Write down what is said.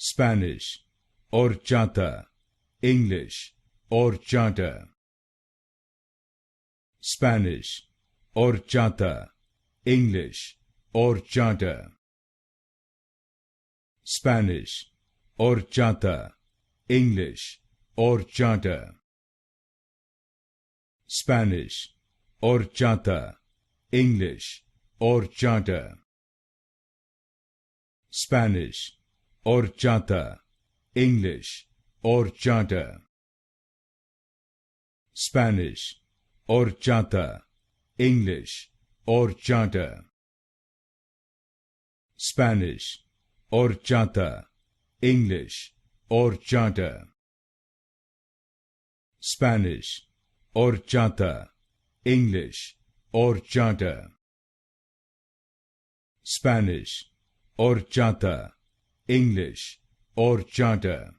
Spanish, horchata, English, horchata. Spanish, horchata, English, horchata. Spanish, horchata, English, horchata. Spanish, horchata, English, horchata. Spanish, horchata, English, horchata. Spanish, horchata, English, horchata. Spanish, horchata, English, horchata. Spanish, horchata, English, horchata. Spanish, horchata, English, horchata.